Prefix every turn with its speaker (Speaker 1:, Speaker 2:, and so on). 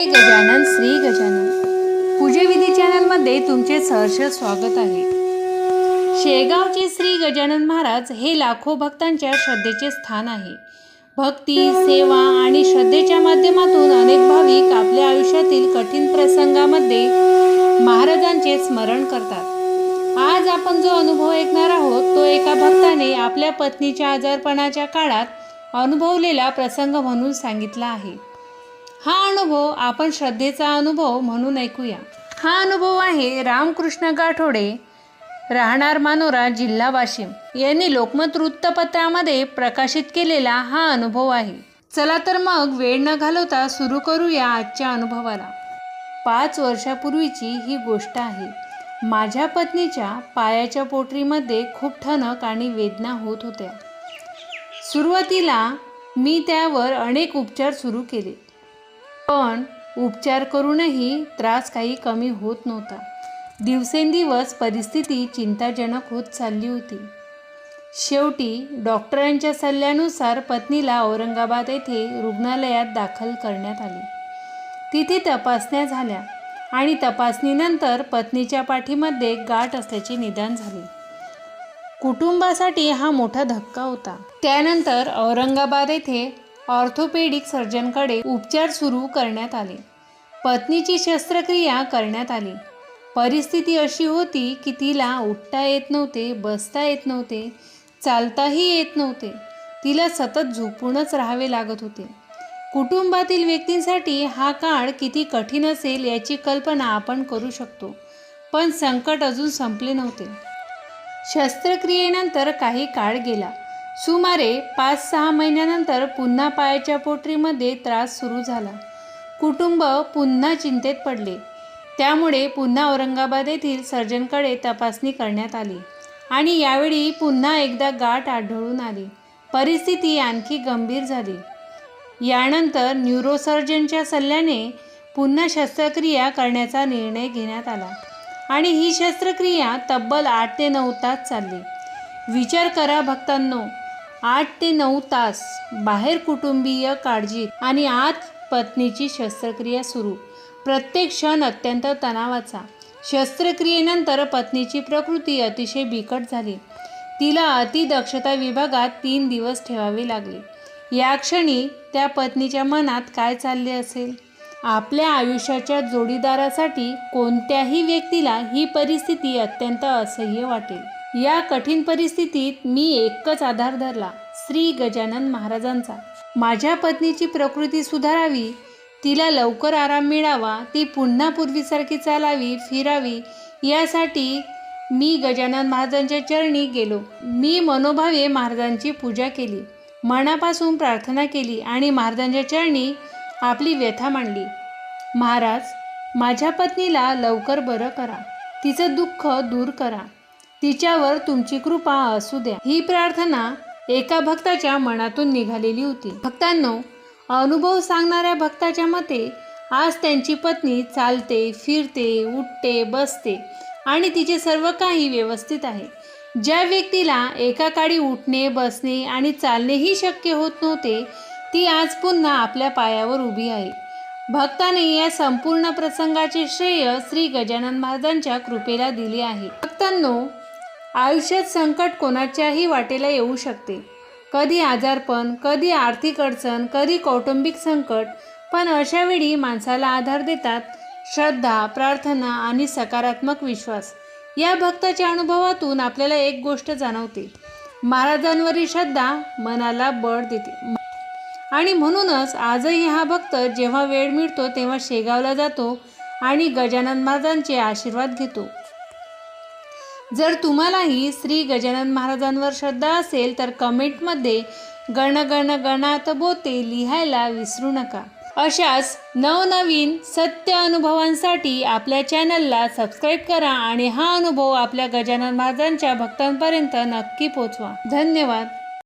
Speaker 1: गजानन श्री गजानन पूजेविधी चॅनलमध्ये तुमचे सहर्ष स्वागत आहे। शेगावचे श्री गजानन महाराज हे लाखो भक्तांच्या श्रद्धेचे स्थान आहे। भक्ती, सेवा आणि श्रद्धेच्या माध्यमातून अनेक भाविक आपल्या आयुष्यातील कठीण प्रसंगामध्ये महाराजांचे स्मरण करतात। आज आपण जो अनुभव ऐकणार आहोत तो एका भक्ताने आपल्या पत्नीच्या आजारपणाच्या काळात अनुभवलेला प्रसंग म्हणून सांगितला आहे। हा अनुभव आपण श्रद्धेचा अनुभव म्हणून ऐकूया। हा अनुभव आहे रामकृष्ण गाठोडे, राहणार मानोरा, जिल्हा वाशिम यांनी लोकमत वृत्तपत्रामध्ये प्रकाशित केलेला हा अनुभव आहे। चला तर मग वेळ न घालवता सुरू करूया आजच्या अनुभवाला। 5 वर्षापूर्वीची ही गोष्ट आहे। माझ्या पत्नीच्या पायाच्या पोटरीमध्ये खूप ठणक आणि वेदना होत होत्या। सुरुवातीला मी त्यावर अनेक उपचार सुरू केले, पण उपचार करूनही त्रास काही कमी होत नव्हता। दिवसेंदिवस परिस्थिती चिंताजनक होत चालली होती। शेवटी डॉक्टरांच्या सल्ल्यानुसार पत्नीला औरंगाबाद येथे रुग्णालयात दाखल करण्यात आले। तिथे तपासण्या झाल्या आणि तपासणीनंतर पत्नीच्या पाठीमध्ये गाठ असल्याचे निदान झाले। कुटुंबासाठी हा मोठा धक्का होता। त्यानंतर औरंगाबाद येथे ऑर्थोपेडिक सर्जनकडे उपचार सुरू करण्यात आले। पत्नीची शस्त्रक्रिया करण्यात आली। परिस्थिती अशी होती की तिला उठता येत नव्हते, बसता येत नव्हते, चालताही येत नव्हते। तिला सतत झोपूनच राहावे लागत होते। कुटुंबातील व्यक्तींसाठी हा काळ किती कठीण असेल याची कल्पना आपण करू शकतो, पण संकट अजून संपले नव्हते। शस्त्रक्रियेनंतर काही काळ गेला। सुमारे 5-6 महिन्यानंतर पुन्हा पायाच्या पोटरीमध्ये त्रास सुरू झाला। कुटुंब पुन्हा चिंतेत पडले। त्यामुळे पुन्हा औरंगाबाद येथील सर्जनकडे तपासणी करण्यात आली आणि यावेळी पुन्हा एकदा गाठ आढळून आली। परिस्थिती आणखी गंभीर झाली। यानंतर न्यूरोसर्जनच्या सल्ल्याने पुन्हा शस्त्रक्रिया करण्याचा निर्णय घेण्यात आला आणि ही शस्त्रक्रिया तब्बल 8 ते 9 तास चालली। विचार करा भक्तांनो, 8 ते 9 तास बाहेर कुटुंबीय काळजीत आणि आत पत्नीची शस्त्रक्रिया सुरू। प्रत्येक क्षण अत्यंत तणावाचा। शस्त्रक्रियेनंतर पत्नीची प्रकृती अतिशय बिकट झाली। तिला अतिदक्षता विभागात 3 दिवस ठेवावे लागले। या क्षणी त्या पत्नीच्या मनात काय चालले असेल? आपल्या आयुष्याच्या जोडीदारासाठी कोणत्याही व्यक्तीला ही परिस्थिती अत्यंत असह्य वाटेल। या कठीण परिस्थितीत मी एकच आधार धरला, श्री गजानन महाराजांचा। माझ्या पत्नीची प्रकृती सुधारावी, तिला लवकर आराम मिळावा, ती पुन्हा पूर्वीसारखी चालावी, फिरावी, यासाठी मी गजानन महाराजांच्या चरणी गेलो। मी मनोभावे महाराजांची पूजा केली, मनापासून प्रार्थना केली आणि महाराजांच्या चरणी आपली व्यथा मांडली। महाराज, माझ्या पत्नीला लवकर बरं करा, तिचं दुःख दूर करा, तिच्यावर तुमची कृपा असू द्या। ही प्रार्थना एका भक्ताच्या मनातून निघालेली होती। भक्तांनो, अनुभव सांगणाऱ्या भक्ताच्या मते आज त्यांची पत्नी चालते, फिरते, उठते, बसते आणि तिचे सर्व काही व्यवस्थित आहे। ज्या व्यक्तीला एका काळी उठणे, बसणे आणि चालणेही शक्य होत नव्हते, ती आज पुन्हा आपल्या पायावर उभी आहे। भक्ताने या संपूर्ण प्रसंगाचे श्रेय श्री गजानन महाराजांच्या कृपेला दिले आहे। भक्तांनो, आयुष्यात संकट कोणाच्याही वाटेला येऊ शकते। कधी आजारपण, कधी आर्थिक अडचण, कधी कौटुंबिक संकट, पण अशा वेळी माणसाला आधार देतात श्रद्धा, प्रार्थना आणि सकारात्मक विश्वास। या भक्ताच्या अनुभवातून आपल्याला एक गोष्ट जाणवते, महाराजांवरील श्रद्धा मनाला बळ देते आणि म्हणूनच आजही हा भक्त जेव्हा वेळ मिळतो तेव्हा शेगावला जातो आणि गजानन महाराजांचे आशीर्वाद घेतो। जर तुम्हालाही श्री गजानन महाराजांवर श्रद्धा असेल तर कमेंटमध्ये गण गण गणात बोते लिहायला विसरू नका। अशाच नवनवीन सत्य अनुभवांसाठी आपल्या चॅनलला सबस्क्राईब करा आणि हा अनुभव आपल्या गजानन महाराजांच्या भक्तांपर्यंत नक्की पोचवा। धन्यवाद।